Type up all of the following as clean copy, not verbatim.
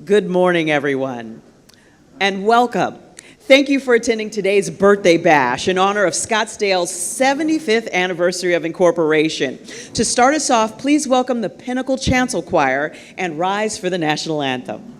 Good morning, everyone, and welcome. Thank you for attending today's birthday bash in honor of Scottsdale's 75th anniversary of incorporation. To start us off, please welcome the Pinnacle Chancel Choir and rise for the national anthem.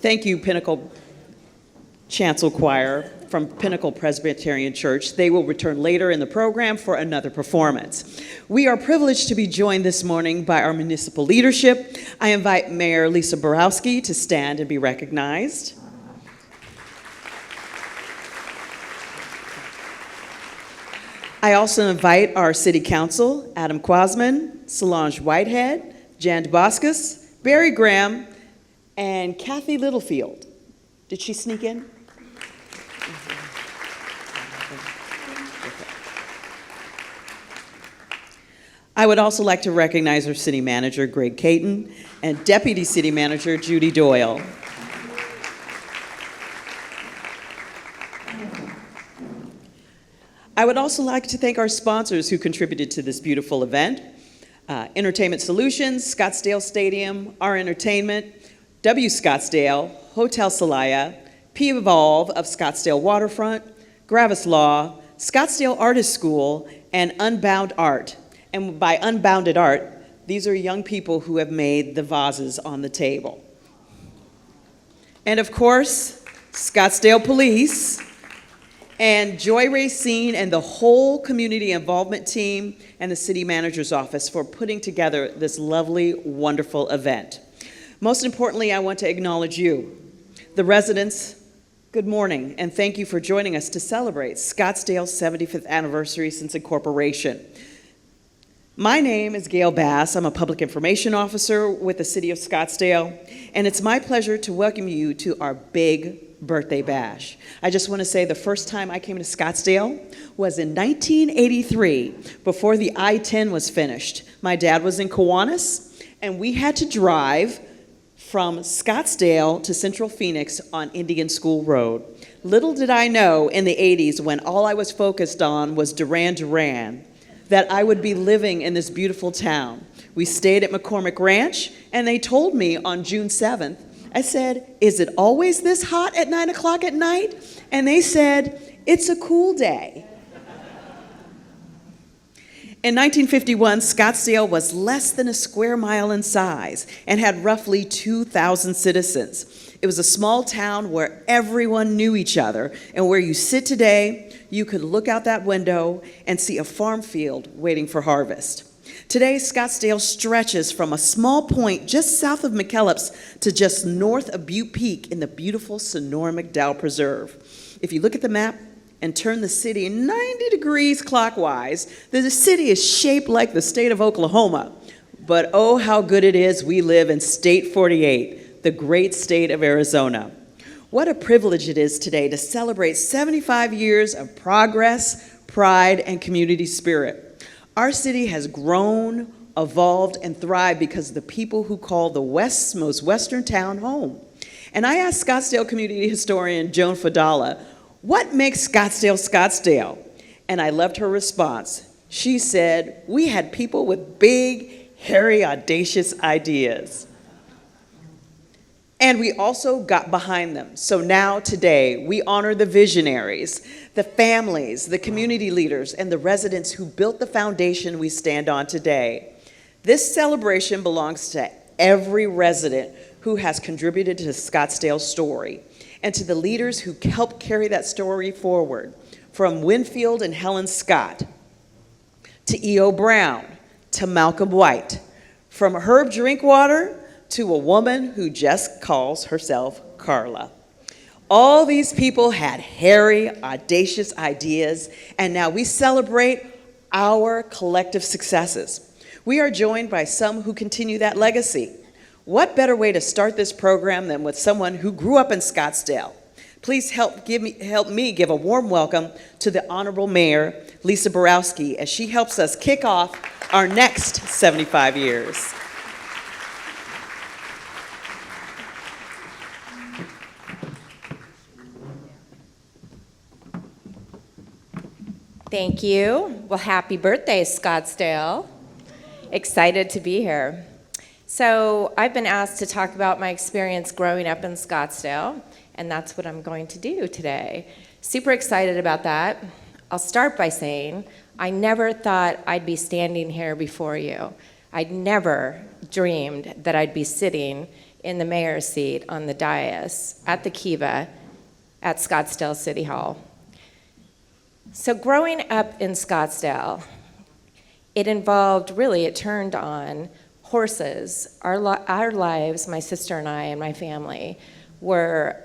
Thank you, Pinnacle Chancel Choir from Pinnacle Presbyterian Church. They will return later in the program for another performance. We are privileged to be joined this morning by our municipal leadership. I invite Mayor Lisa Borowski to stand and be recognized. I also invite our City Council, Adam Quasman, Solange Whitehead, Jan DeBoscus, Barry Graham, and Kathy Littlefield. Did she sneak in? I would also like to recognize our City Manager, Greg Caton, and Deputy City Manager, Judy Doyle. I would also like to thank our sponsors who contributed to this beautiful event. Entertainment Solutions, Scottsdale Stadium, Our Entertainment, W Scottsdale, Hotel Celaya, P Evolve of Scottsdale Waterfront, Gravis Law, Scottsdale Artist School, and Unbound Art. And by Unbounded Art, these are young people who have made the vases on the table. And of course, Scottsdale Police and Joy Racine and the whole community involvement team and the city manager's office for putting together this lovely, wonderful event. Most importantly, I want to acknowledge you, the residents. Good morning, and thank you for joining us to celebrate Scottsdale's 75th anniversary since incorporation. My name is Gail Bass. I'm a public information officer with the City of Scottsdale, and it's my pleasure to welcome you to our big birthday bash. I just want to say the first time I came to Scottsdale was in 1983, before the I-10 was finished. My dad was in Kiwanis, and we had to drive from Scottsdale to Central Phoenix on Indian School Road. Little did I know in the 80s, when all I was focused on was Duran Duran, that I would be living in this beautiful town. We stayed at McCormick Ranch, and they told me on June 7th, I said, "Is it always this hot at 9 o'clock at night?" And they said, "It's a cool day." In 1951, Scottsdale was less than a square mile in size and had roughly 2,000 citizens. It was a small town where everyone knew each other, and where you sit today, you could look out that window and see a farm field waiting for harvest. Today, Scottsdale stretches from a small point just south of McKellips to just north of Butte Peak in the beautiful Sonora McDowell Preserve. If you look at the map and turn the city 90 degrees clockwise, the city is shaped like the state of Oklahoma. But oh, how good it is we live in State 48, the great state of Arizona. What a privilege it is today to celebrate 75 years of progress, pride, and community spirit. Our city has grown, evolved, and thrived because of the people who call the West's most western town home. And I asked Scottsdale community historian Joan Fadala, what makes Scottsdale Scottsdale? And I loved her response. She said, we had people with big, hairy, audacious ideas. And we also got behind them. So now, today, we honor the visionaries, the families, the community leaders, and the residents who built the foundation we stand on today. This celebration belongs to every resident who has contributed to Scottsdale's story, and to the leaders who helped carry that story forward, from Winfield and Helen Scott, to E.O. Brown, to Malcolm White, from Herb Drinkwater to a woman who just calls herself Carla. All these people had hairy, audacious ideas, and now we celebrate our collective successes. We are joined by some who continue that legacy. What better way to start this program than with someone who grew up in Scottsdale? Please help me give a warm welcome to the Honorable Mayor, Lisa Borowski, as she helps us kick off our next 75 years. Thank you. Well, happy birthday, Scottsdale. Excited to be here. So I've been asked to talk about my experience growing up in Scottsdale, and that's what I'm going to do today. Super excited about that. I'll start by saying I never thought I'd be standing here before you. I'd never dreamed that I'd be sitting in the mayor's seat on the dais at the Kiva at Scottsdale City Hall. So growing up in Scottsdale, it turned on horses. Our lives, my sister and I and my family, were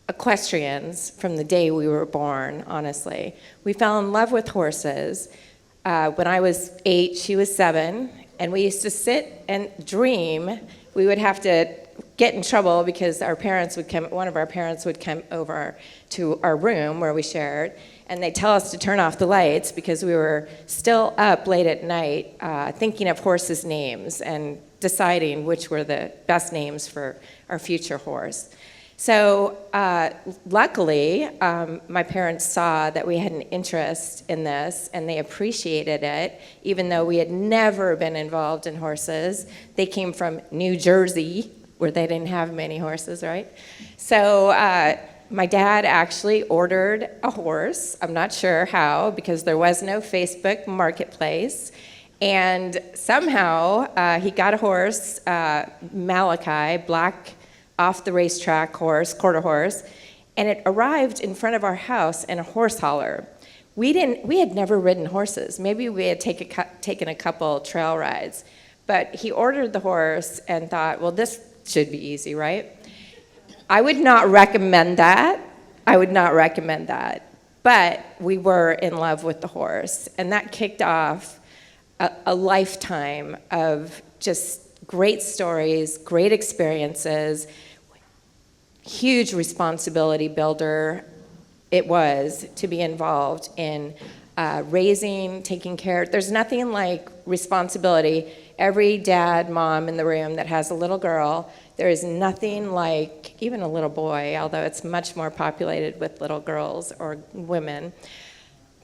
equestrians from the day we were born, honestly. We fell in love with horses. When I was 8, she was 7, and we used to sit and dream. We would have to get in trouble because one of our parents would come over to our room where we shared, and they'd tell us to turn off the lights because we were still up late at night thinking of horses' names and deciding which were the best names for our future horse. So luckily, my parents saw that we had an interest in this, and they appreciated it, even though we had never been involved in horses. They came from New Jersey, where they didn't have many horses, right? So my dad actually ordered a horse. I'm not sure how, because there was no Facebook marketplace. And somehow he got a horse, Malachi, black, off the racetrack horse, quarter horse, and it arrived in front of our house in a horse hauler. We had never ridden horses. Maybe we had taken a couple trail rides, but he ordered the horse and thought, well, this should be easy, right? I would not recommend that. But we were in love with the horse, and that kicked off a lifetime of just great stories, great experiences, huge responsibility builder it was to be involved in raising, taking care. There's nothing like responsibility. Every dad, mom in the room that has a little girl, there is nothing like, even a little boy, although it's much more populated with little girls or women,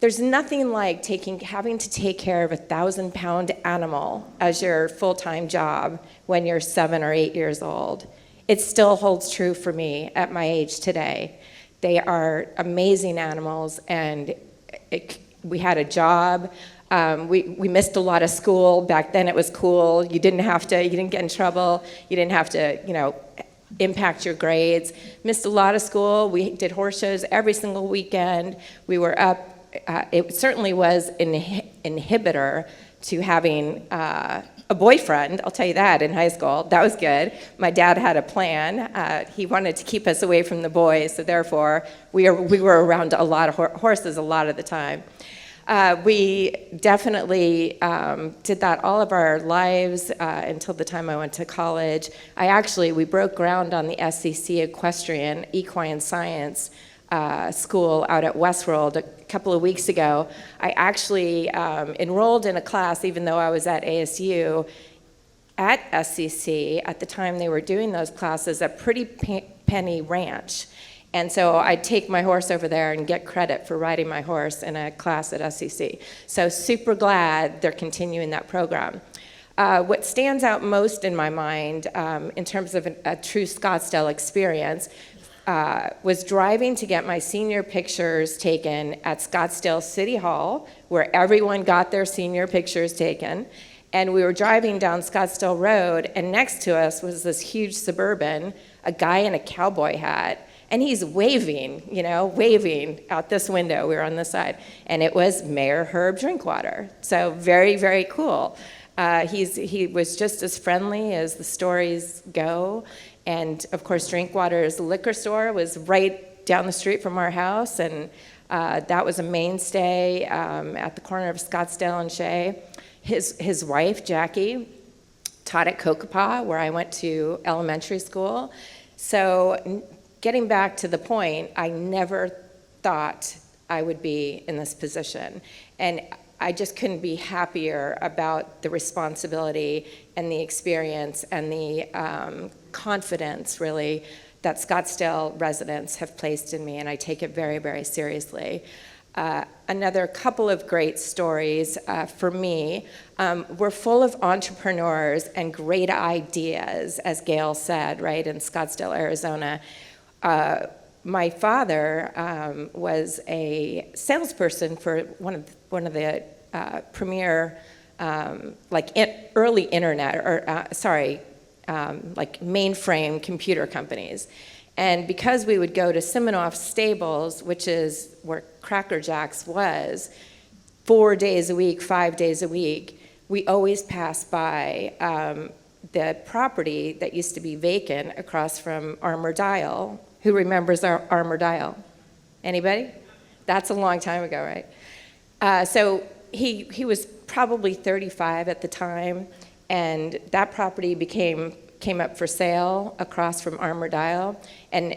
there's nothing like having to take care of a 1,000-pound animal as your full-time job when you're 7 or 8 years old. It still holds true for me at my age today. They are amazing animals, and we had a job. We missed a lot of school. Back then it was cool. You didn't get in trouble. You didn't have to, impact your grades. Missed a lot of school. We did horse shows every single weekend. We were up. It certainly was an inhibitor to having a boyfriend, I'll tell you that, in high school. That was good. My dad had a plan. He wanted to keep us away from the boys, so therefore we were around a lot of horses a lot of the time. We definitely did that all of our lives until the time I went to college. We broke ground on the SCC Equestrian Equine Science school out at Westworld a couple of weeks ago. I actually enrolled in a class, even though I was at ASU, at SCC at the time they were doing those classes at Pretty Penny Ranch. And so I'd take my horse over there and get credit for riding my horse in a class at SCC. So super glad they're continuing that program. What stands out most in my mind in terms of a true Scottsdale experience was driving to get my senior pictures taken at Scottsdale City Hall, where everyone got their senior pictures taken. And we were driving down Scottsdale Road, and next to us was this huge Suburban, a guy in a cowboy hat, and he's waving, waving out this window. We were on this side, and it was Mayor Herb Drinkwater. So very, very cool. He was just as friendly as the stories go. And of course, Drinkwater's liquor store was right down the street from our house, and that was a mainstay at the corner of Scottsdale and Shea. His wife, Jackie, taught at Kokopah, where I went to elementary school. So getting back to the point, I never thought I would be in this position. And I just couldn't be happier about the responsibility and the experience and the confidence, really, that Scottsdale residents have placed in me, and I take it very, very seriously. Another couple of great stories for me. We're full of entrepreneurs and great ideas, as Gail said, right, in Scottsdale, Arizona. My father was a salesperson for one of the premier, early internet, or like mainframe computer companies. And because we would go to Siminoff Stables, which is where Cracker Jack's was, 4 days a week, 5 days a week, we always passed by the property that used to be vacant across from Armour Dial. Who remembers our Armour Dial? Anybody? That's a long time ago, right? So he was probably 35 at the time, and that property came up for sale across from Armour Dial, and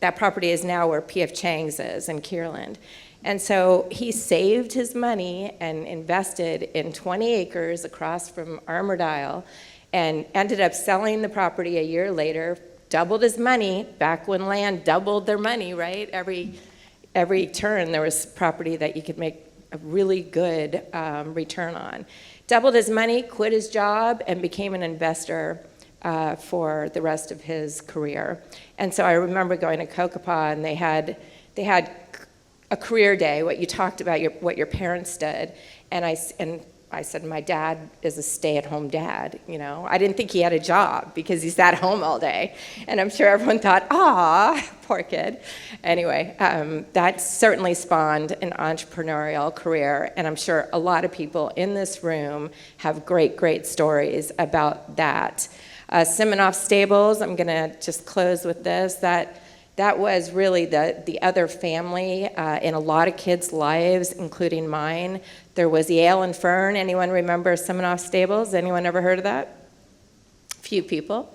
that property is now where P.F. Chang's is in Kierland. And so he saved his money and invested in 20 acres across from Armour Dial and ended up selling the property a year later, doubled his money, back when land doubled their money, right? Every turn there was property that you could make a really good return on. Doubled his money, quit his job, and became an investor for the rest of his career. And so I remember going to Kokopah, and they had a career day, what you talked about, what your parents did. And I said, my dad is a stay-at-home dad, I didn't think he had a job because he sat home all day. And I'm sure everyone thought, poor kid. Anyway, that certainly spawned an entrepreneurial career, and I'm sure a lot of people in this room have great, great stories about that. Siminoff Stables, I'm going to just close with this, that was really the other family in a lot of kids' lives, including mine. There was Yale and Fern. Anyone remember Siminoff Stables? Anyone ever heard of that? A few people.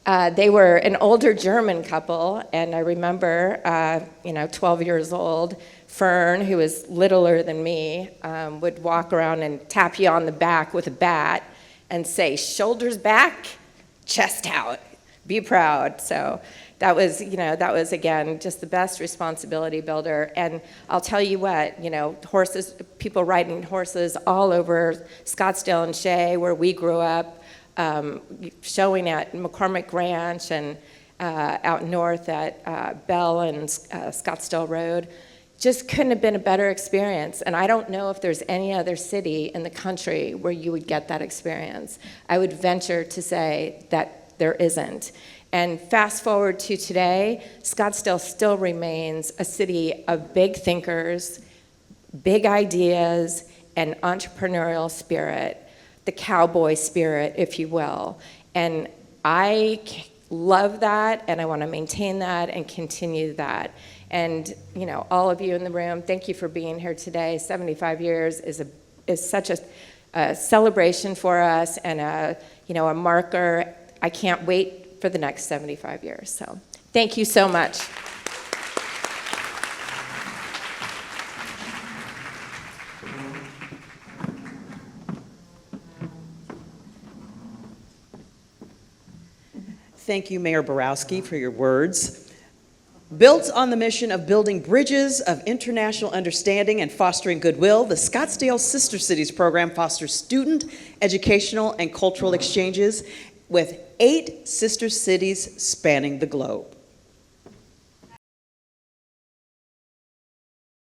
They were an older German couple, and I remember, 12 years old, Fern, who was littler than me, would walk around and tap you on the back with a bat and say, shoulders back, chest out, be proud. So that was again, just the best responsibility builder. And I'll tell you what, horses, people riding horses all over Scottsdale and Shea, where we grew up, showing at McCormick Ranch and out north at Bell and Scottsdale Road. Just couldn't have been a better experience. And I don't know if there's any other city in the country where you would get that experience. I would venture to say that there isn't. And fast forward to today, Scottsdale still remains a city of big thinkers, big ideas, and entrepreneurial spirit, the cowboy spirit, if you will. And I love that, and I want to maintain that and continue that. And, you know, all of you in the room, thank you for being here today. 75 years is such a celebration for us and a marker. I can't wait for the next 75 years. So thank you so much. Thank you, Mayor Borowski, for your words. Built on the mission of building bridges of international understanding and fostering goodwill, the Scottsdale Sister Cities program fosters student, educational, and cultural exchanges with 8 sister cities spanning the globe.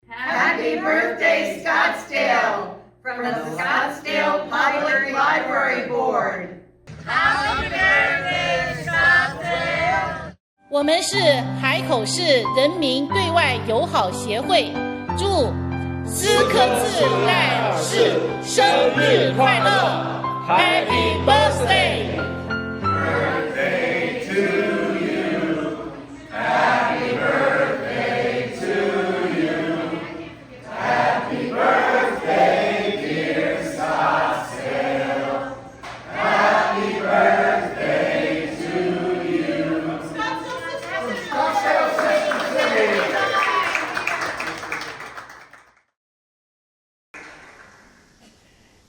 Happy birthday, Scottsdale, from the Scottsdale Public Library Board. Happy birthday, Scottsdale! 我们是海口市人民对外友好协会，祝斯科茨赖尔士生日快乐 ！Happy birthday! Birthday to you. Happy birthday to you. Happy birthday, dear Scottsdale. Happy birthday to you. Scottsdale Sister City.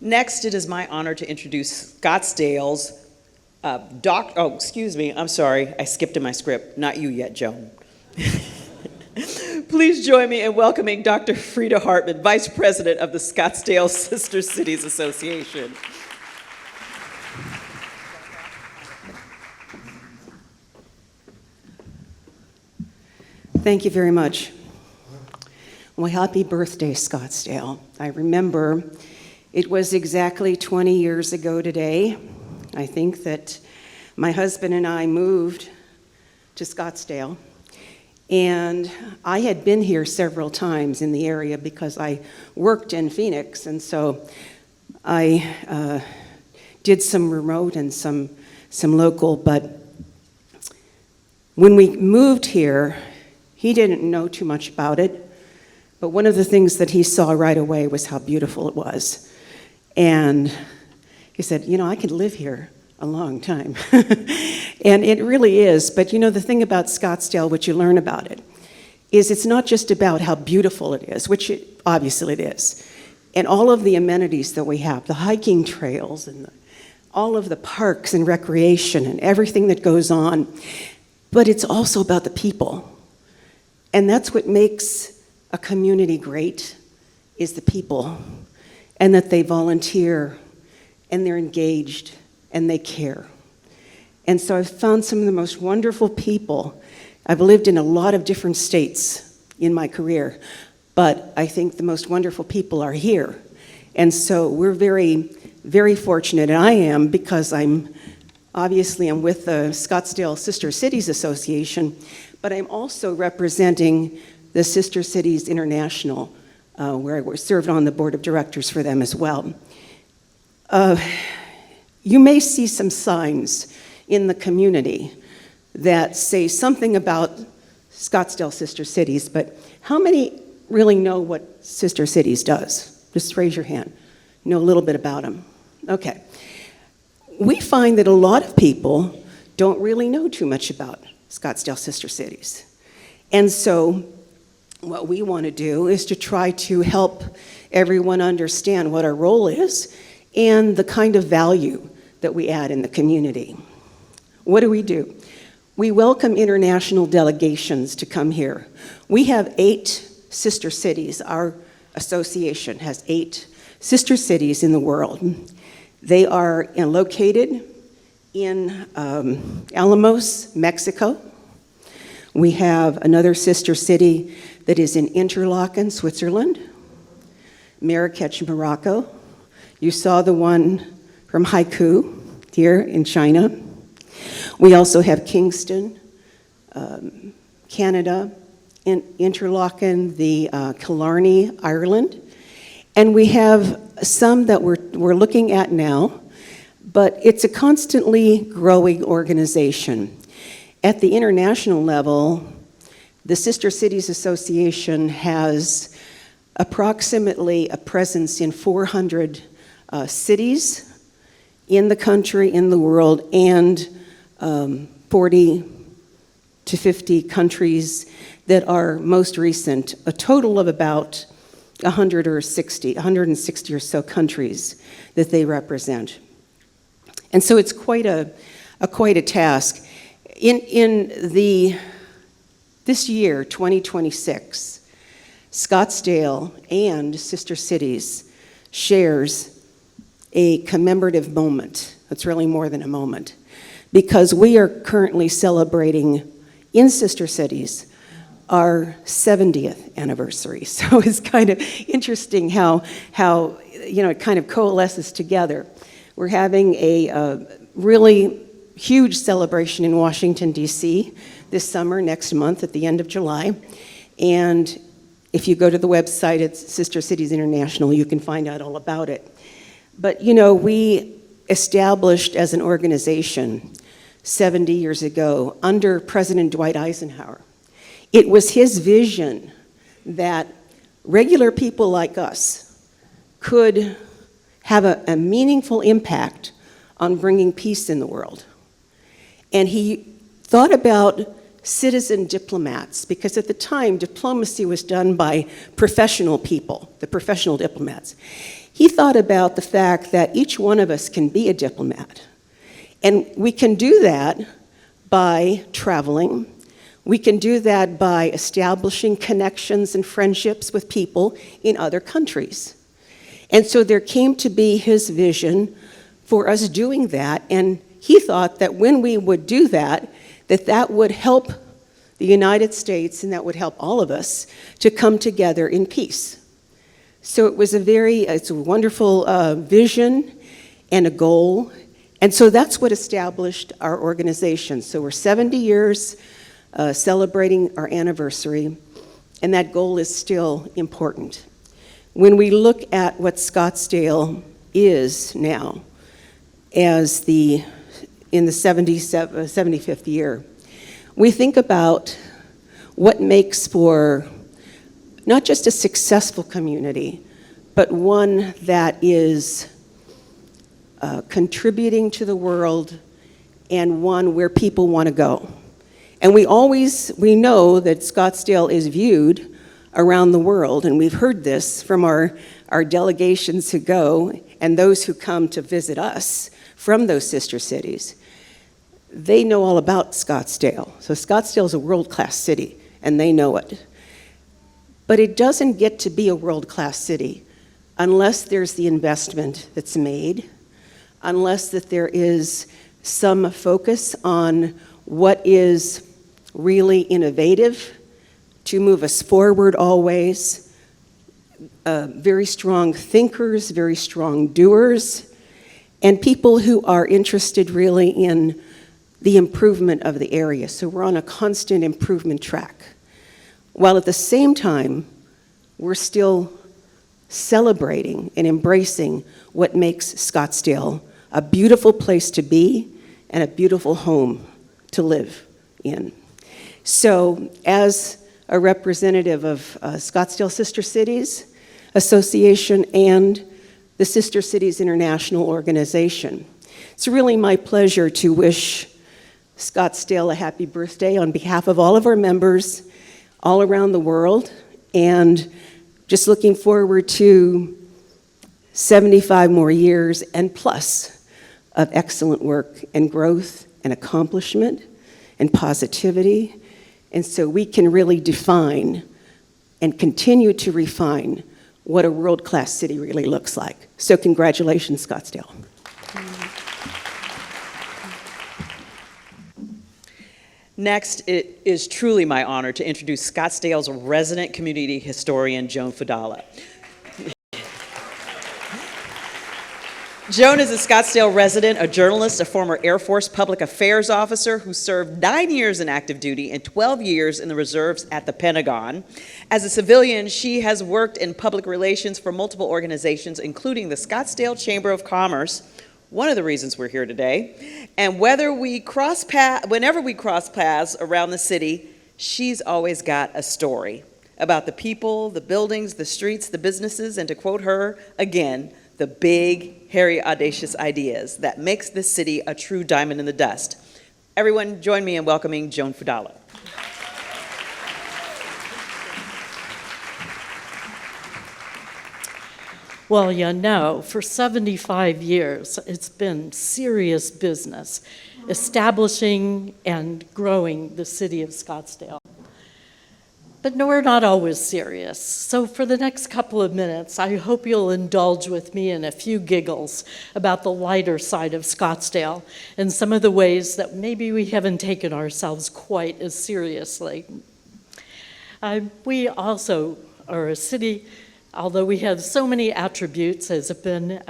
Next, it is my honor to introduce Scottsdale's I'm sorry, I skipped in my script. Not you yet, Joan. Please join me in welcoming Dr. Frida Hartman, Vice President of the Scottsdale Sister Cities Association. Thank you very much. Well, happy birthday, Scottsdale. I remember it was exactly 20 years ago today, I think, that my husband and I moved to Scottsdale. And I had been here several times in the area because I worked in Phoenix, and so I did some remote and some local. But when we moved here, he didn't know too much about it, but one of the things that he saw right away was how beautiful it was. And he said, you know, I could live here a long time. And it really is. But you know, the thing about Scottsdale, what you learn about it, is it's not just about how beautiful it is, which obviously it is, and all of the amenities that we have, the hiking trails and all of the parks and recreation and everything that goes on. But it's also about the people. And that's what makes a community great, is the people, and that they volunteer, and they're engaged, and they care. And so I've found some of the most wonderful people. I've lived in a lot of different states in my career, but I think the most wonderful people are here. And so we're very, very fortunate, and I am, because I'm with the Scottsdale Sister Cities Association, but I'm also representing the Sister Cities International, where I served on the board of directors for them as well. You may see some signs in the community that say something about Scottsdale Sister Cities, but how many really know what Sister Cities does? Just raise your hand. You know a little bit about them. Okay. We find that a lot of people don't really know too much about Scottsdale Sister Cities. And so what we want to do is to try to help everyone understand what our role is and the kind of value that we add in the community. What do? We welcome international delegations to come here. We have 8 sister cities. Our association has 8 sister cities in the world. They are located in Alamos, Mexico. We have another sister city that is in Interlaken, Switzerland. Marrakech, Morocco. You saw the one from Haiku here in China. We also have Kingston, Canada, in Interlaken, the Killarney, Ireland. And we have some that we're looking at now, but it's a constantly growing organization. At the international level, the Sister Cities Association has approximately a presence in 400 cities in the country, in the world, and 40 to 50 countries that are most recent, a total of about 160 or so countries that they represent. And so it's quite a task. This year, 2026, Scottsdale and Sister Cities shares a commemorative moment. It's really more than a moment, because we are currently celebrating in Sister Cities our 70th anniversary. So it's kind of interesting how it kind of coalesces together. We're having a really huge celebration in Washington, D.C. this summer, next month at the end of July. And if you go to the website, it's Sister Cities International, you can find out all about it. But we established as an organization 70 years ago under President Dwight Eisenhower. It was his vision that regular people like us could have a meaningful impact on bringing peace in the world. And he thought about citizen diplomats, because at the time, diplomacy was done by professional people, the professional diplomats. He thought about the fact that each one of us can be a diplomat. And we can do that by traveling. We can do that by establishing connections and friendships with people in other countries. And so there came to be his vision for us doing that, and he thought that when we would do that, that would help the United States and that would help all of us to come together in peace. So it's a wonderful vision and a goal, and so that's what established our organization. So we're 70 years celebrating our anniversary, and that goal is still important. When we look at what Scottsdale is now, in the 75th year, we think about what makes for not just a successful community, but one that is contributing to the world and one where people want to go. And we know that Scottsdale is viewed around the world, and we've heard this from our delegations who go and those who come to visit us from those sister cities. They know all about Scottsdale. So Scottsdale is a world-class city, and they know it. But it doesn't get to be a world-class city unless there's the investment that's made, unless that there is some focus on what is really innovative to move us forward always. Very strong thinkers, very strong doers, and people who are interested really in the improvement of the area. So we're on a constant improvement track, while at the same time, we're still celebrating and embracing what makes Scottsdale a beautiful place to be and a beautiful home to live in. So as a representative of Scottsdale Sister Cities Association and the Sister Cities International Organization, it's really my pleasure to wish Scottsdale a happy birthday on behalf of all of our members all around the world, and just looking forward to 75 more years and plus of excellent work and growth and accomplishment and positivity. And so we can really define and continue to refine what a world-class city really looks like. So congratulations, Scottsdale. Next, it is truly my honor to introduce Scottsdale's resident community historian, Joan Fadala. Joan is a Scottsdale resident, a journalist, a former Air Force public affairs officer who served 9 years in active duty and 12 years in the reserves at the Pentagon. As a civilian, she has worked in public relations for multiple organizations, including the Scottsdale Chamber of Commerce, one of the reasons we're here today. And whenever we cross paths around the city, she's always got a story about the people, the buildings, the streets, the businesses, and to quote her again, the big, hairy, audacious ideas that makes this city a true diamond in the dust. Everyone join me in welcoming Joan Fudalo. Well, you know, for 75 years, it's been serious business establishing and growing the city of Scottsdale. But no, we're not always serious. So for the next couple of minutes, I hope you'll indulge with me in a few giggles about the lighter side of Scottsdale and some of the ways that maybe we haven't taken ourselves quite as seriously. We also are a city, although we have so many attributes, as have been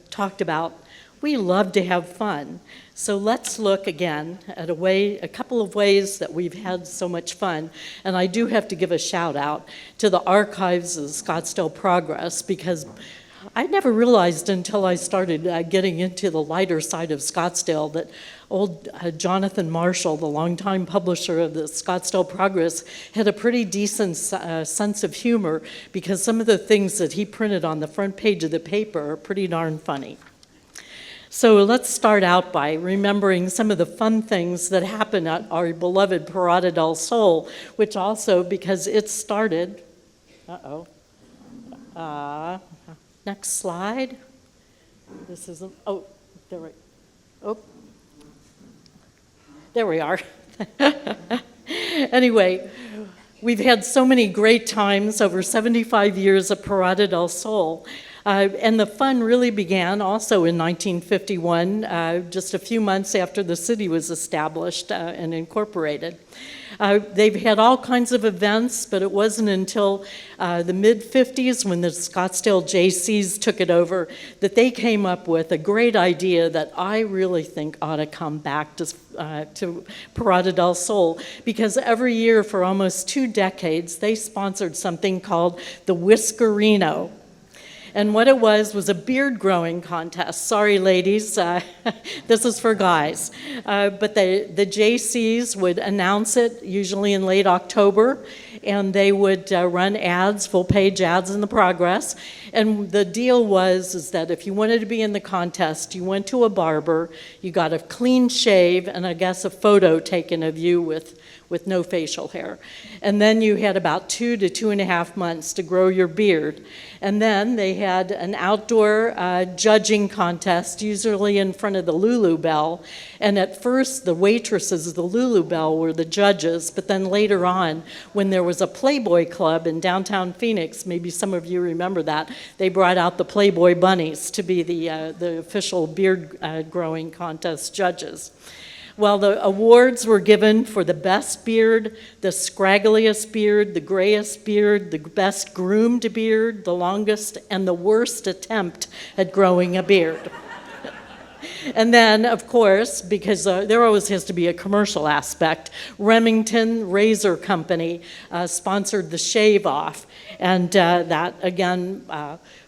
talked about, we love to have fun. So let's look again at a couple of ways that we've had so much fun. And I do have to give a shout out to the archives of Scottsdale Progress, because I never realized until I started getting into the lighter side of Scottsdale that old Jonathan Marshall, the longtime publisher of the Scottsdale Progress, had a pretty decent sense of humor, because some of the things that he printed on the front page of the paper are pretty darn funny. So let's start out by remembering some of the fun things that happen at our beloved Parada del Sol, which also, because it started, next slide. This isn't, there we are. Anyway, we've had so many great times over 75 years of Parada del Sol. And the fun really began also in 1951, just a few months after the city was established and incorporated. They've had all kinds of events, but it wasn't until the mid-50s, when the Scottsdale JCs took it over, that they came up with a great idea that I really think ought to come back to Parada del Sol, because every year for almost 2 decades, they sponsored something called the Whiskerino. And what it was a beard growing contest. Sorry, ladies, this is for guys. But the JCs would announce it, usually in late October, and they would run ads, full-page ads in the Progress. And the deal was that if you wanted to be in the contest, you went to a barber, you got a clean shave, and I guess a photo taken of you with no facial hair. And then you had about 2 to 2.5 months to grow your beard. And then they had an outdoor judging contest, usually in front of the Lulu Bell. And at first, the waitresses of the Lulu Bell were the judges, but then later on, when there was a Playboy Club in downtown Phoenix, maybe some of you remember that, they brought out the Playboy Bunnies to be the official beard growing contest judges. Well, the awards were given for the best beard, the scraggliest beard, the grayest beard, the best groomed beard, the longest, and the worst attempt at growing a beard. And then, of course, because there always has to be a commercial aspect, Remington Razor Company sponsored the Shave Off, and that, again,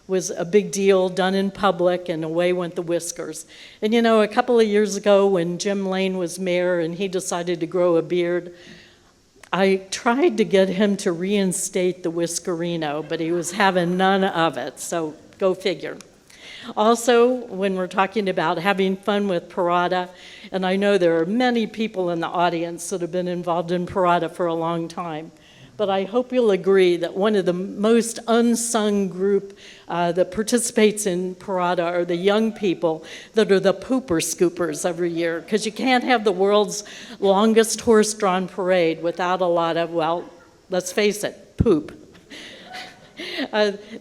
was a big deal, done in public, and away went the whiskers. And you know, a couple of years ago when Jim Lane was mayor and he decided to grow a beard, I tried to get him to reinstate the Whiskerino, but he was having none of it, so go figure. Also, when we're talking about having fun with Parada, and I know there are many people in the audience that have been involved in Parada for a long time, but I hope you'll agree that one of the most unsung group that participates in Parada are the young people that are the pooper scoopers every year, because you can't have the world's longest horse-drawn parade without a lot of, well, let's face it, poop.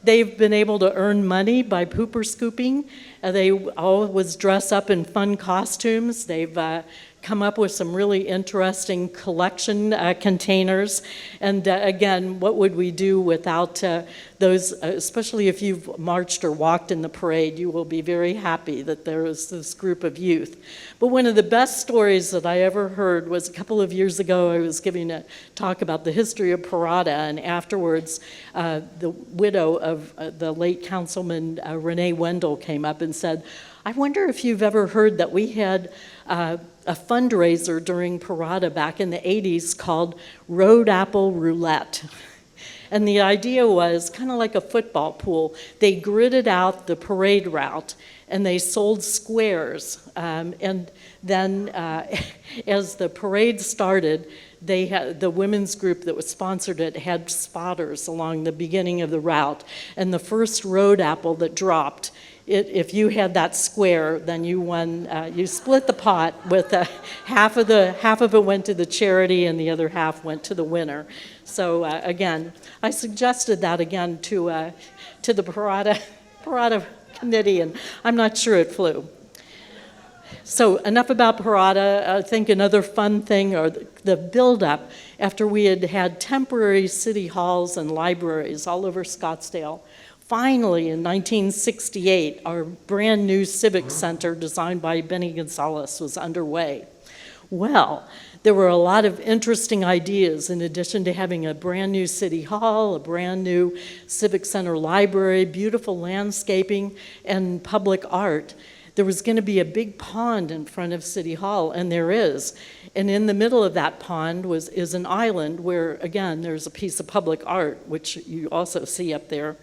They've been able to earn money by pooper scooping. They always dress up in fun costumes. They've come up with some really interesting collection containers. And again, what would we do without those, especially if you've marched or walked in the parade, you will be very happy that there is this group of youth. But one of the best stories that I ever heard was a couple of years ago. I was giving a talk about the history of Parada, and afterwards the widow of the late Councilman Renee Wendell came up and said, I wonder if you've ever heard that we had a fundraiser during Parada back in the 80s called Road Apple Roulette. And the idea was kind of like a football pool. They gridded out the parade route and they sold squares. And then as the parade started, they had, the women's group that was sponsored it had spotters along the beginning of the route. And the first road apple that dropped, if you had that square, then you won. You split the pot with half of it went to the charity, and the other half went to the winner. So again, I suggested that again to the Parada committee, and I'm not sure it flew. So enough about Parada. I think another fun thing, or the build-up, after we had had temporary city halls and libraries all over Scottsdale. Finally, in 1968, our brand new civic center designed by Benny Gonzalez was underway. Well, there were a lot of interesting ideas. In addition to having a brand new city hall, a brand new civic center library, beautiful landscaping, and public art, there was going to be a big pond in front of City Hall, and there is. And in the middle of that pond is an island where, again, there's a piece of public art, which you also see up there.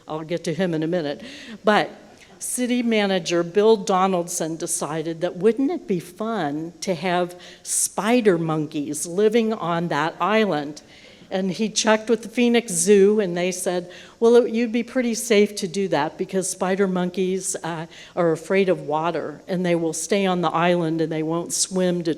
I'll get to him in a minute. But city manager Bill Donaldson decided that wouldn't it be fun to have spider monkeys living on that island? And he checked with the Phoenix Zoo, and they said, well, you'd be pretty safe to do that because spider monkeys are afraid of water, and they will stay on the island and they won't swim to,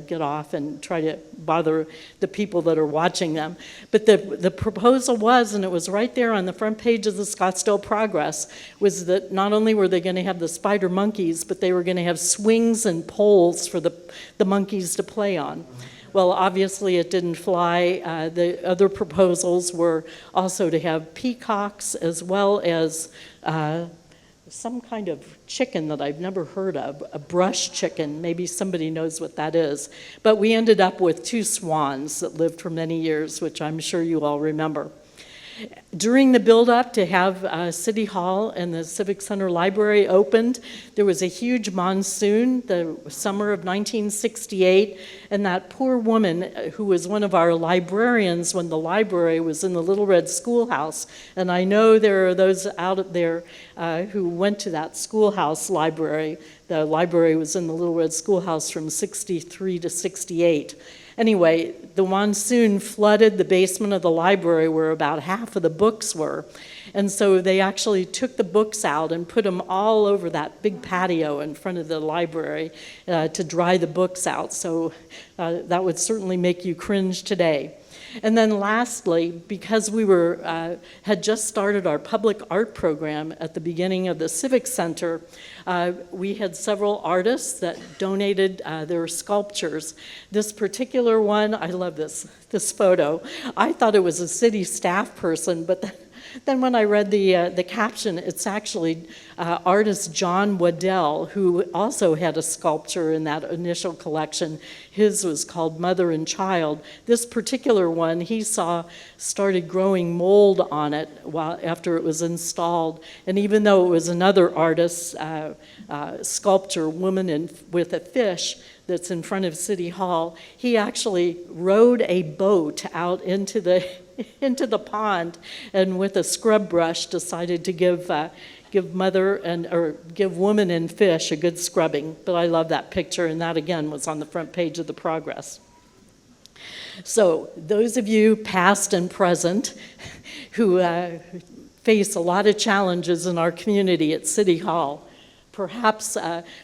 get off and try to bother the people that are watching them. But the proposal was, and it was right there on the front page of the Scottsdale Progress, was that not only were they going to have the spider monkeys, but they were going to have swings and poles for the monkeys to play on. Well, obviously it didn't fly. The other proposals were also to have peacocks as well as some kind of chicken that I've never heard of, a brush chicken. Maybe somebody knows what that is. But we ended up with 2 swans that lived for many years, which I'm sure you all remember. During the build-up to have City Hall and the Civic Center Library opened, there was a huge monsoon the summer of 1968, and that poor woman who was one of our librarians when the library was in the Little Red Schoolhouse, and I know there are those out there who went to that schoolhouse library. The library was in the Little Red Schoolhouse from 63 to 68. Anyway, the monsoon flooded the basement of the library where about half of the books were. And so they actually took the books out and put them all over that big patio in front of the library to dry the books out. So that would certainly make you cringe today. And then lastly, because we had just started our public art program at the beginning of the Civic Center, we had several artists that donated their sculptures. This particular one, I love this photo. I thought it was a city staff person, but then when I read the caption, it's actually artist John Waddell, who also had a sculpture in that initial collection. His was called Mother and Child. This particular one, he saw started growing mold on it after it was installed. And even though it was another artist's sculpture, woman with a fish, that's in front of City Hall, he actually rowed a boat out into the pond, and with a scrub brush decided to give woman and fish a good scrubbing. But I love that picture, and that again was on the front page of the Progress. So those of you past and present who face a lot of challenges in our community at City Hall, perhaps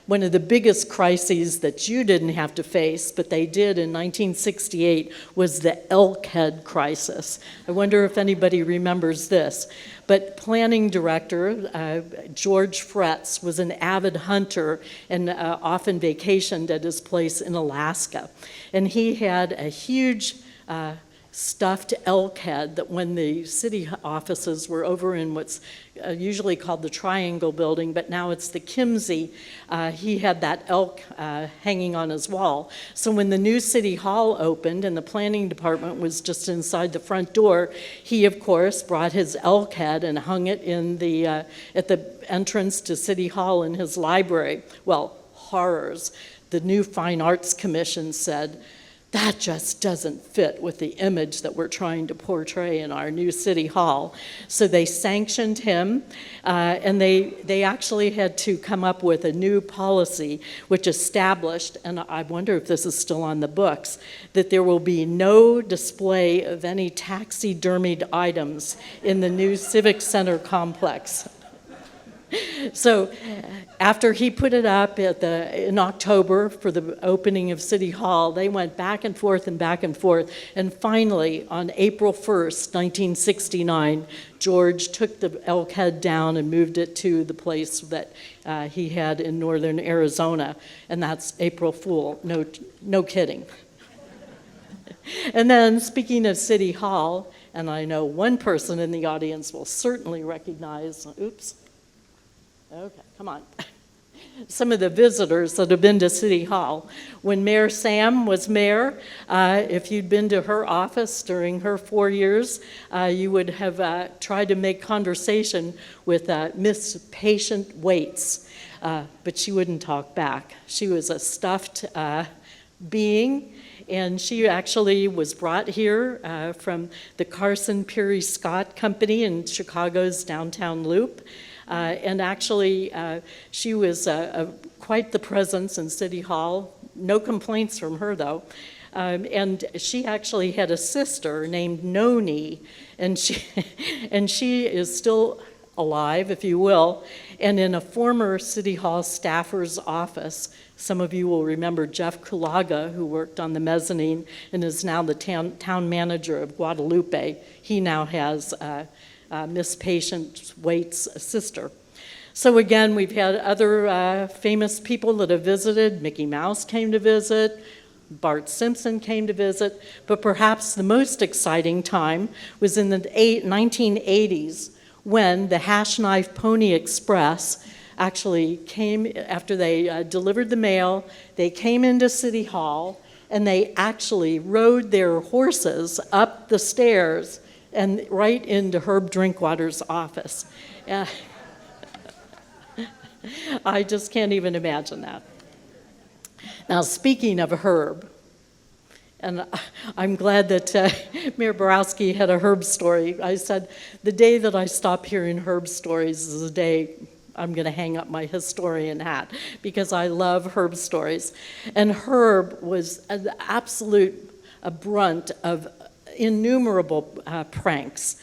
one of the biggest crises that you didn't have to face, but they did in 1968, was the Elkhead crisis. I wonder if anybody remembers this. But planning director George Fretz was an avid hunter and often vacationed at his place in Alaska. And he had a huge stuffed elk head that when the city offices were over in what's usually called the Triangle Building, but now it's the Kimsey, he had that elk hanging on his wall. So when the new city hall opened and the planning department was just inside the front door, he, of course, brought his elk head and hung it in the at the entrance to City Hall in his library. Well, horrors. The new Fine Arts Commission said, that just doesn't fit with the image that we're trying to portray in our new city hall. So they sanctioned him, and they actually had to come up with a new policy which established, and I wonder if this is still on the books, that there will be no display of any taxidermied items in the new Civic Center complex. So after he put it up in October for the opening of City Hall, they went back and forth, and finally, on April 1st, 1969, George took the elk head down and moved it to the place that he had in northern Arizona, and that's April Fool, no kidding. And then, speaking of City Hall, and I know one person in the audience will certainly recognize, oops, okay, come on. Some of the visitors that have been to City Hall. When Mayor Sam was mayor, if you'd been to her office during her 4 years, you would have tried to make conversation with Miss Patient Waits, but she wouldn't talk back. She was a stuffed being, and she actually was brought here from the Carson Peary Scott Company in Chicago's downtown loop. And actually, she was quite the presence in City Hall. No complaints from her, though. And she actually had a sister named Noni, and she is still alive, if you will, and in a former City Hall staffer's office. Some of you will remember Jeff Kulaga, who worked on the mezzanine and is now the town manager of Guadalupe. He now has Miss Patient Waits' sister. So again, we've had other famous people that have visited. Mickey Mouse came to visit. Bart Simpson came to visit. But perhaps the most exciting time was in the 1980s when the Hash Knife Pony Express actually came, after they delivered the mail, they came into City Hall and they actually rode their horses up the stairs and right into Herb Drinkwater's office. I just can't even imagine that. Now, speaking of Herb, and I'm glad that Mayor Borowski had a Herb story. I said, the day that I stop hearing Herb stories is the day I'm going to hang up my historian hat, because I love Herb stories. And Herb was an absolute brunt of innumerable pranks.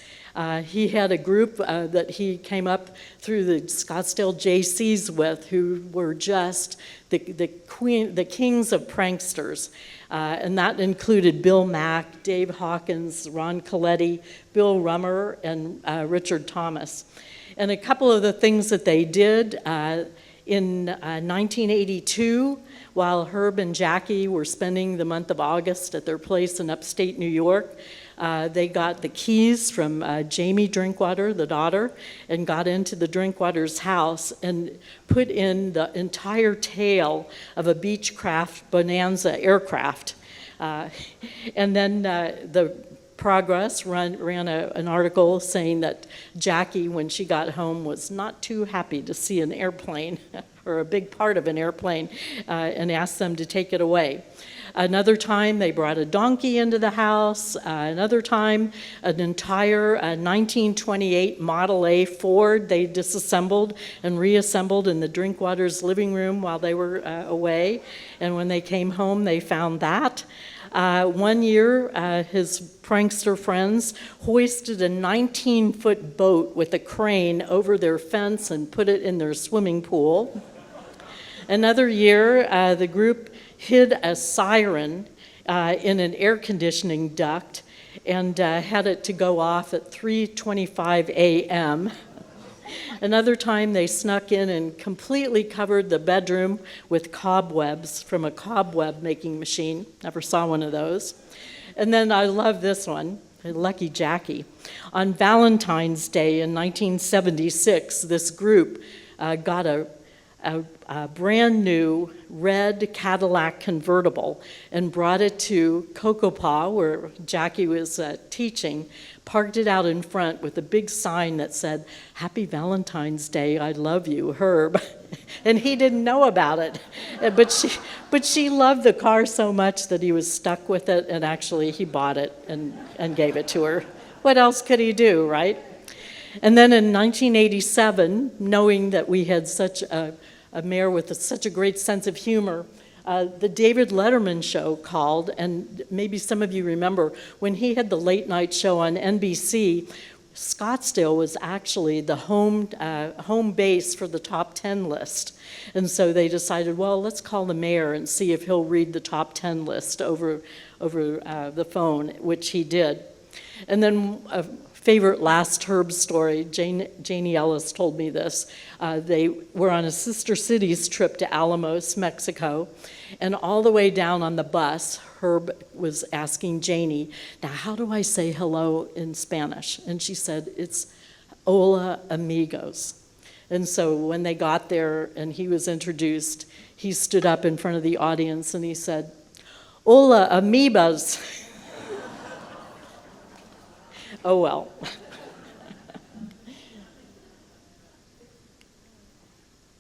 He had a group that he came up through the Scottsdale JCs with, who were just the kings of pranksters. And that included Bill Mack, Dave Hawkins, Ron Coletti, Bill Rummer, and Richard Thomas. And a couple of the things that they did in 1982, while Herb and Jackie were spending the month of August at their place in upstate New York, they got the keys from Jamie Drinkwater, the daughter, and got into the Drinkwaters' house and put in the entire tail of a Beechcraft Bonanza aircraft. And then the Progress ran an article saying that Jackie, when she got home, was not too happy to see an airplane or a big part of an airplane, and asked them to take it away. Another time, they brought a donkey into the house. Another time, an entire 1928 Model A Ford they disassembled and reassembled in the Drinkwaters' living room while they were away. And when they came home, they found that. One year, his prankster friends hoisted a 19-foot boat with a crane over their fence and put it in their swimming pool. Another year, the group hid a siren in an air conditioning duct and had it to go off at 3:25 a.m. Another time they snuck in and completely covered the bedroom with cobwebs from a cobweb making machine. Never saw one of those. And then I love this one, Lucky Jackie. On Valentine's Day in 1976, this group got a brand new red Cadillac convertible and brought it to Cocopah, where Jackie was teaching, parked it out in front with a big sign that said, "Happy Valentine's Day, I love you, Herb." And he didn't know about it. But she loved the car so much that he was stuck with it, and actually he bought it and gave it to her. What else could he do, right? And then in 1987, knowing that we had such a mayor with such a great sense of humor, the David Letterman show called, and maybe some of you remember, when he had the late night show on NBC, Scottsdale was actually the home base for the top 10 list. And so they decided, well, let's call the mayor and see if he'll read the top 10 list over the phone, which he did. And then a favorite last Herb story, Janie Ellis told me this. They were on a Sister Cities trip to Alamos, Mexico, and all the way down on the bus, Herb was asking Janie, now how do I say hello in Spanish? And she said, it's hola amigos. And so when they got there and he was introduced, he stood up in front of the audience and he said, hola amibas. Oh well.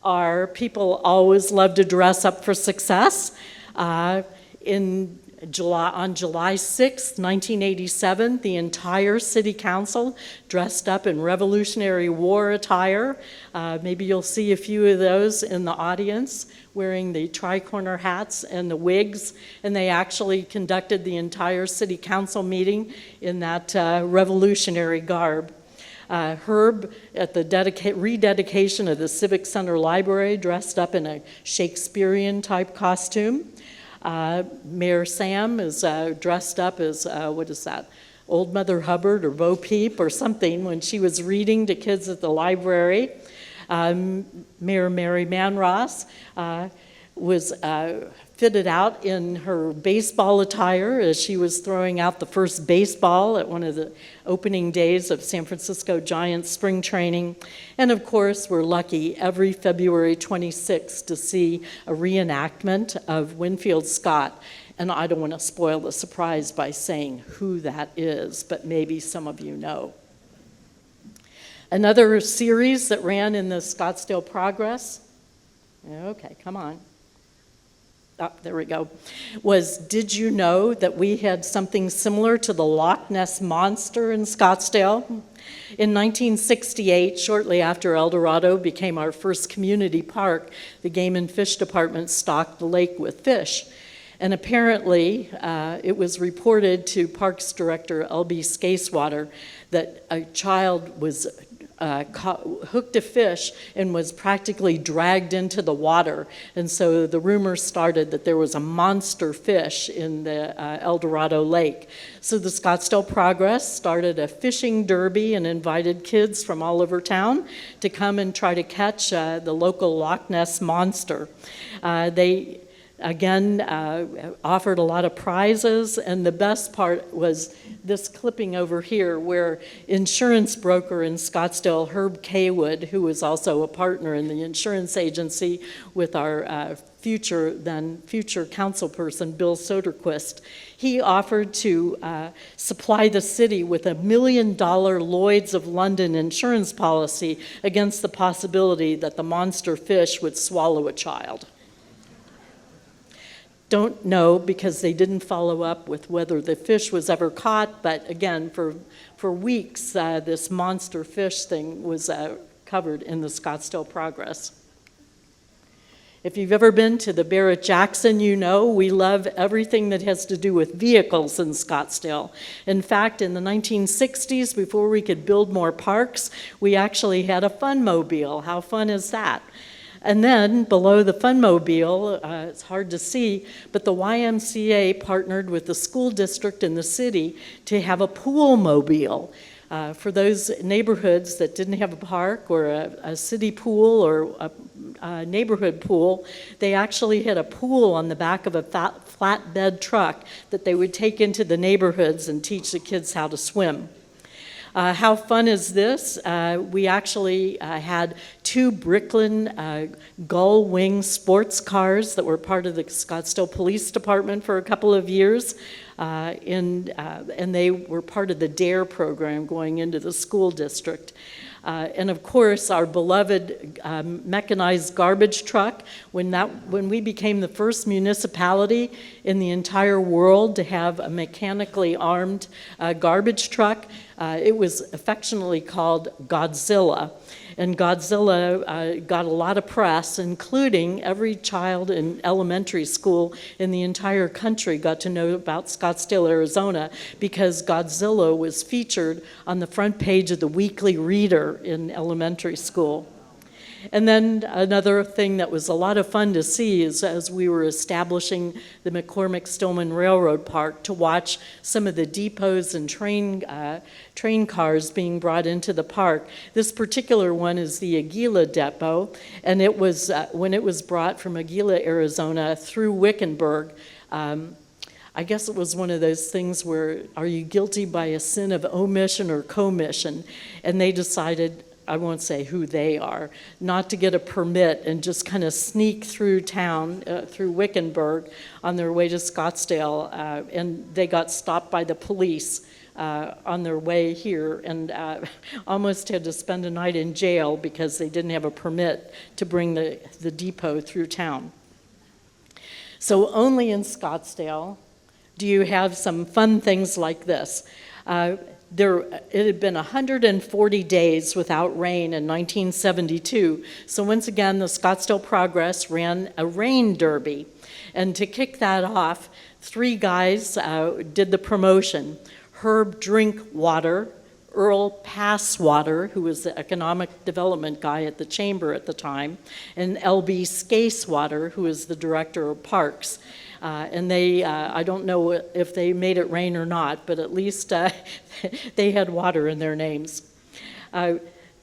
Our people always love to dress up for success. On July 6, 1987, the entire city council dressed up in Revolutionary War attire. Maybe you'll see a few of those in the audience, wearing the tri-corner hats and the wigs, and they actually conducted the entire city council meeting in that revolutionary garb. Herb, at the rededication of the Civic Center Library, dressed up in a Shakespearean-type costume. Mayor Sam is dressed up as, what is that, Old Mother Hubbard or Bo Peep or something when she was reading to kids at the library. Mayor Mary Manross was fitted out in her baseball attire as she was throwing out the first baseball at one of the opening days of San Francisco Giants spring training. And of course, we're lucky every February 26th to see a reenactment of Winfield Scott. And I don't want to spoil the surprise by saying who that is, but maybe some of you know. Another series that ran in the Scottsdale Progress, okay, come on. Oh, there we go, was Did You Know That We Had Something Similar to the Loch Ness Monster in Scottsdale? In 1968, shortly after El Dorado became our first community park, the Game and Fish Department stocked the lake with fish. And apparently, it was reported to Parks Director L.B. Scasewater that a child was hooked a fish and was practically dragged into the water. And so the rumor started that there was a monster fish in the El Dorado Lake. So the Scottsdale Progress started a fishing derby and invited kids from all over town to come and try to catch the local Loch Ness Monster. They again offered a lot of prizes, and the best part was this clipping over here where insurance broker in Scottsdale, Herb Kaywood, who was also a partner in the insurance agency with our future council person, Bill Soderquist, he offered to supply the city with $1 million Lloyd's of London insurance policy against the possibility that the monster fish would swallow a child. Don't know because they didn't follow up with whether the fish was ever caught, but again, for weeks, this monster fish thing was covered in the Scottsdale Progress. If you've ever been to the Barrett-Jackson, you know we love everything that has to do with vehicles in Scottsdale. In fact, in the 1960s, before we could build more parks, we actually had a Funmobile. How fun is that? And then below the Funmobile, it's hard to see, but the YMCA partnered with the school district and the city to have a pool mobile. For those neighborhoods that didn't have a park or a city pool or neighborhood pool, they actually had a pool on the back of a flatbed truck that they would take into the neighborhoods and teach the kids how to swim. How fun is this? We actually had 2 Bricklin Gull Wing sports cars that were part of the Scottsdale Police Department for a couple of years. And they were part of the DARE program going into the school district. And of course, our beloved mechanized garbage truck, when we became the first municipality in the entire world to have a mechanically armed garbage truck, it was affectionately called Godzilla. And Godzilla got a lot of press, including every child in elementary school in the entire country got to know about Scottsdale, Arizona, because Godzilla was featured on the front page of the Weekly Reader in elementary school. And then another thing that was a lot of fun to see is as we were establishing the McCormick-Stillman Railroad Park, to watch some of the depots and train cars being brought into the park. This particular one is the Aguila Depot, and it was when it was brought from Aguila, Arizona through Wickenburg. I guess it was one of those things where, are you guilty by a sin of omission or commission? And they decided, I won't say who they are, not to get a permit and just kind of sneak through town, through Wickenburg on their way to Scottsdale, and they got stopped by the police on their way here and almost had to spend a night in jail because they didn't have a permit to bring the depot through town. So only in Scottsdale do you have some fun things like this. It had been 140 days without rain in 1972. So once again, the Scottsdale Progress ran a rain derby. And to kick that off, 3 guys did the promotion. Herb Drinkwater, Earl Passwater, who was the economic development guy at the chamber at the time, and L.B. Scasewater, who was the director of parks. And they, I don't know if they made it rain or not, but at least they had water in their names.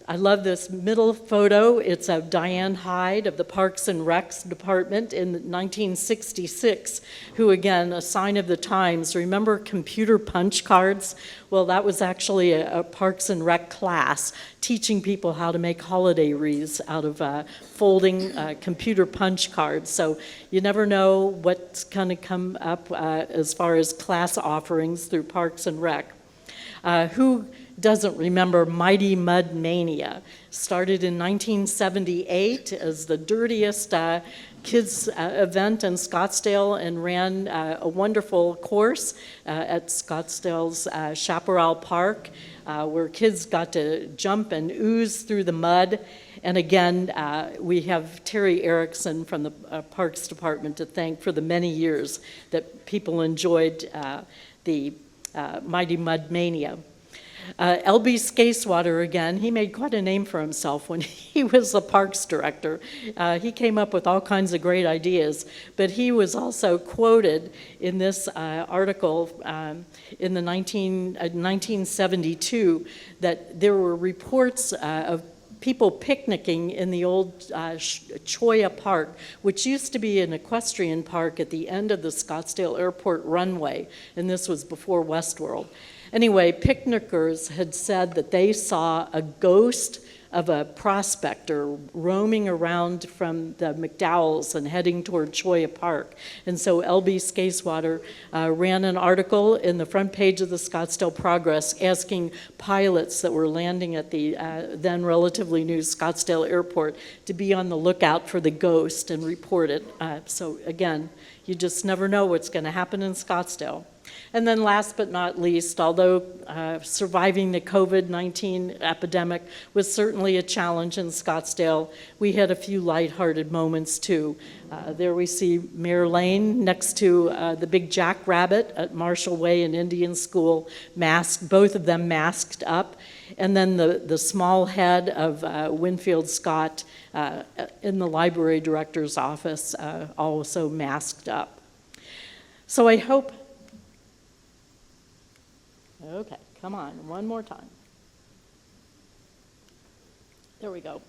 I love this middle photo. It's of Diane Hyde of the Parks and Recs Department in 1966, who, again, a sign of the times. Remember computer punch cards? Well, that was actually a Parks and Rec class teaching people how to make holiday wreaths out of folding computer punch cards. So you never know what's going to come up as far as class offerings through Parks and Rec. Who doesn't remember Mighty Mud Mania? Started in 1978 as the dirtiest kids event in Scottsdale and ran a wonderful course at Scottsdale's Chaparral Park where kids got to jump and ooze through the mud. And again, we have Terry Erickson from the Parks Department to thank for the many years that people enjoyed the Mighty Mud Mania. L.B. Scasewater, again, he made quite a name for himself when he was the parks director. He came up with all kinds of great ideas, but he was also quoted in this article in the 1972 that there were reports of people picnicking in the old Choya Park, which used to be an equestrian park at the end of the Scottsdale Airport runway, and this was before Westworld. Anyway, picnickers had said that they saw a ghost of a prospector roaming around from the McDowells and heading toward Choya Park. And so L.B. Scasewater ran an article in the front page of the Scottsdale Progress asking pilots that were landing at the then relatively new Scottsdale Airport to be on the lookout for the ghost and report it. So again, you just never know what's going to happen in Scottsdale. And then last but not least, although surviving the COVID-19 epidemic was certainly a challenge in Scottsdale, we had a few lighthearted moments too. There we see Mayor Lane next to the big jackrabbit at Marshall Way and Indian School, masked, both of them masked up. And then the small head of Winfield Scott in the library director's office, also masked up. So I hope. Okay, come on, one more time. There we go.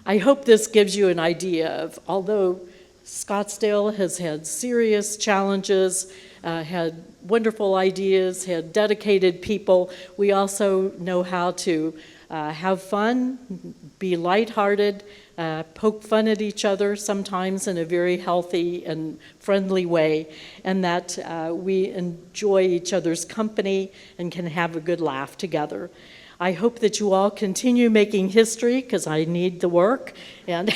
I hope this gives you an idea of, although Scottsdale has had serious challenges, had wonderful ideas, had dedicated people, we also know how to have fun, be lighthearted, poke fun at each other, sometimes in a very healthy and friendly way, and that we enjoy each other's company and can have a good laugh together. I hope that you all continue making history, because I need the work. And,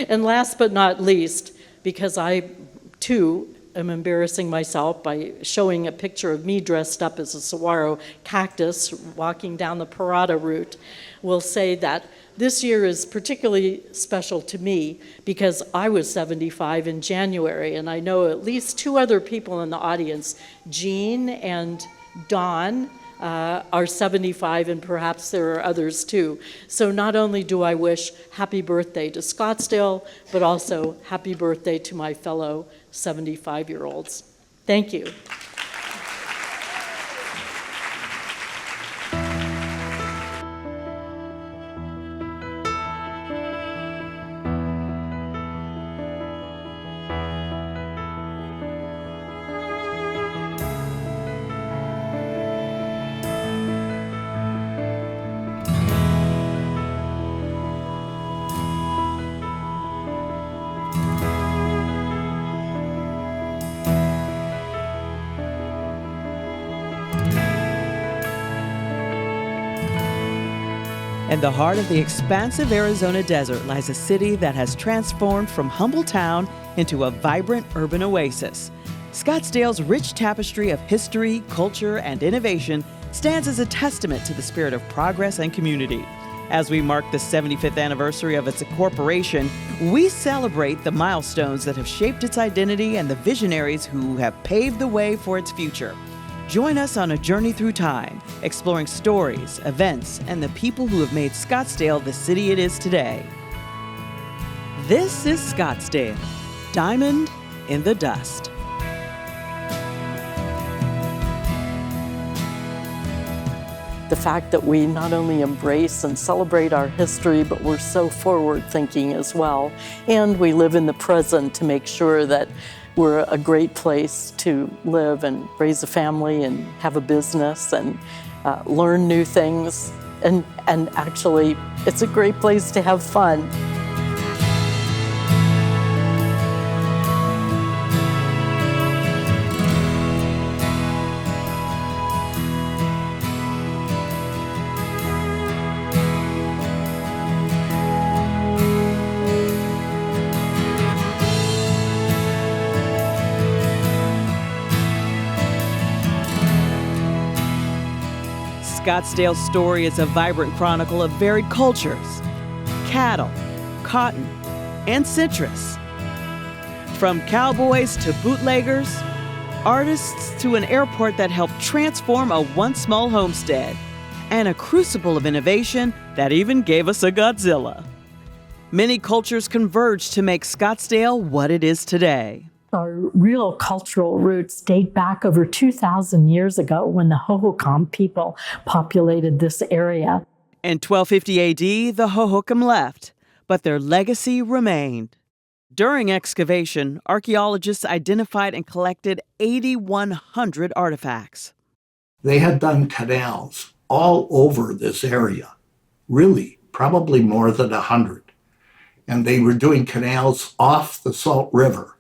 and last but not least, because I, too, am embarrassing myself by showing a picture of me dressed up as a saguaro cactus walking down the Parada route, will say that this year is particularly special to me because I was 75 in January, and I know at least two other people in the audience, Jean and Dawn, are 75, and perhaps there are others too. So not only do I wish happy birthday to Scottsdale, but also happy birthday to my fellow 75-year-olds. Thank you. In the heart of the expansive Arizona desert lies a city that has transformed from humble town into a vibrant urban oasis. Scottsdale's rich tapestry of history, culture, and innovation stands as a testament to the spirit of progress and community. As we mark the 75th anniversary of its incorporation, we celebrate the milestones that have shaped its identity and the visionaries who have paved the way for its future. Join us on a journey through time, exploring stories, events, and the people who have made Scottsdale the city it is today. This is Scottsdale, Diamond in the Dust. The fact that we not only embrace and celebrate our history, but we're so forward-thinking as well. And we live in the present to make sure that we're a great place to live and raise a family and have a business and learn new things. And actually, it's a great place to have fun. Scottsdale's story is a vibrant chronicle of varied cultures: cattle, cotton, and citrus. From cowboys to bootleggers, artists to an airport that helped transform a once small homestead, and a crucible of innovation that even gave us a Godzilla. Many cultures converged to make Scottsdale what it is today. Our real cultural roots date back over 2,000 years ago when the Hohokam people populated this area. In 1250 AD, the Hohokam left, but their legacy remained. During excavation, archaeologists identified and collected 8,100 artifacts. They had done canals all over this area, really, probably more than 100. And they were doing canals off the Salt River.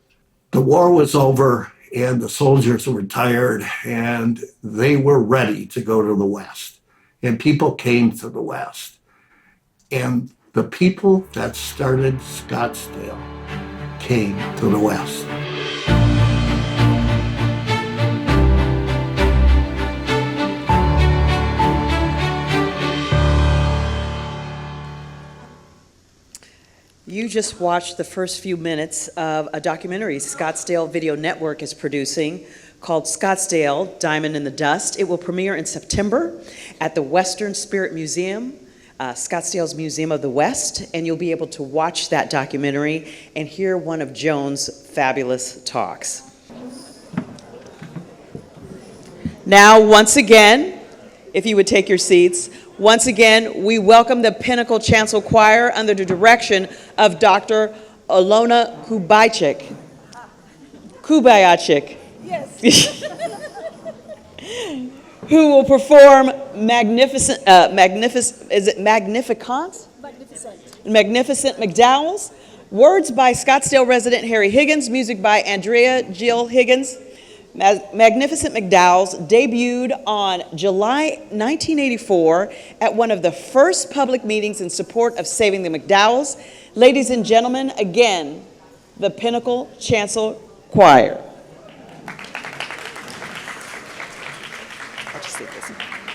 The war was over and the soldiers were tired and they were ready to go to the West. And people came to the West. And the people that started Scottsdale came to the West. You just watched the first few minutes of a documentary Scottsdale Video Network is producing called Scottsdale, Diamond in the Dust. It will premiere in September at the Western Spirit Museum, Scottsdale's Museum of the West, and you'll be able to watch that documentary and hear one of Joan's fabulous talks. Now, once again, if you would take your seats, Once again, we welcome the Pinnacle Chancel Choir under the direction of Dr. Alona Kubaychik. Yes. Who will perform Magnificent McDowell's. Words by Scottsdale resident Harry Higgins, music by Andrea Jill Higgins. Magnificent McDowell's debuted on July 1984 at one of the first public meetings in support of saving the McDowells. Ladies and gentlemen, again, the Pinnacle Chancel Choir. I'll just take this. Panorama.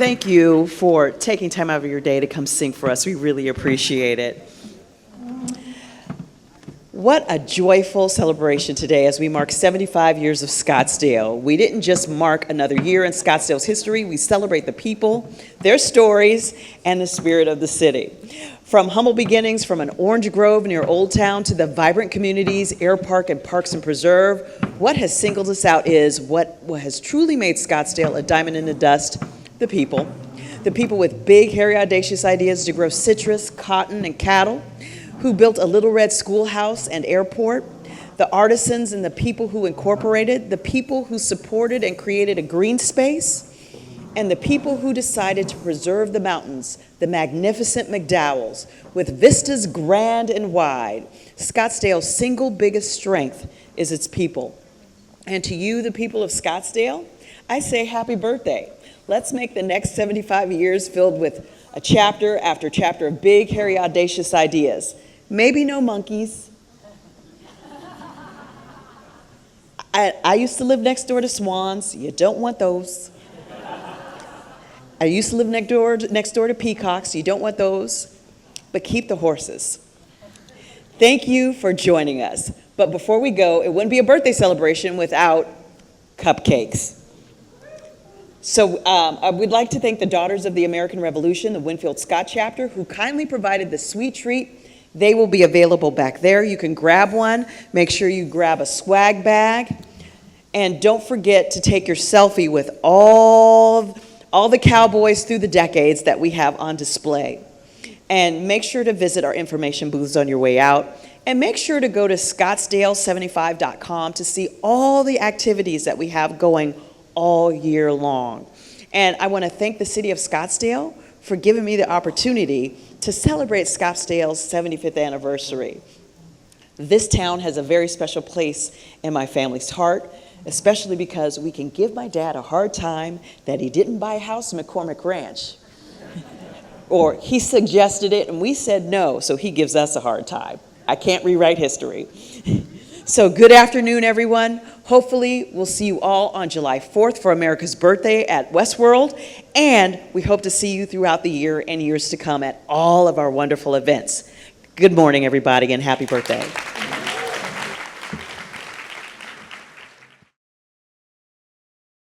thank you for taking time out of your day to come sing for us. We really appreciate it. What a joyful celebration today as we mark 75 years of Scottsdale. We didn't just mark another year in Scottsdale's history, we celebrate the people, their stories, and the spirit of the city. From humble beginnings from an orange grove near Old Town to the vibrant communities, Air Park and Parks and Preserve, what has singled us out is what has truly made Scottsdale a diamond in the dust: the people. The people with big, hairy, audacious ideas to grow citrus, cotton, and cattle, who built a Little Red schoolhouse and airport, the artisans and the people who incorporated, the people who supported and created a green space, and the people who decided to preserve the mountains, the magnificent McDowells, with vistas grand and wide. Scottsdale's single biggest strength is its people. And to you, the people of Scottsdale, I say happy birthday. Let's make the next 75 years filled with a chapter after chapter of big, hairy, audacious ideas. Maybe no monkeys. I used to live next door to swans. You don't want those. I used to live next door to peacocks. You don't want those. But keep the horses. Thank you for joining us. But before we go, it wouldn't be a birthday celebration without cupcakes. So I would like to thank the Daughters of the American Revolution, the Winfield Scott chapter, who kindly provided the sweet treat. They will be available back there. You can grab one. Make sure you grab a swag bag. And don't forget to take your selfie with all the cowboys through the decades that we have on display. And make sure to visit our information booths on your way out. And make sure to go to Scottsdale75.com to see all the activities that we have going all year long. And I want to thank the city of Scottsdale for giving me the opportunity to celebrate Scottsdale's 75th anniversary. This town has a very special place in my family's heart, especially because we can give my dad a hard time that he didn't buy a house in McCormick Ranch. Or he suggested it and we said no, so he gives us a hard time. I can't rewrite history. So good afternoon, everyone. Hopefully, we'll see you all on July 4th for America's birthday at Westworld, and we hope to see you throughout the year and years to come at all of our wonderful events. Good morning, everybody, and happy birthday.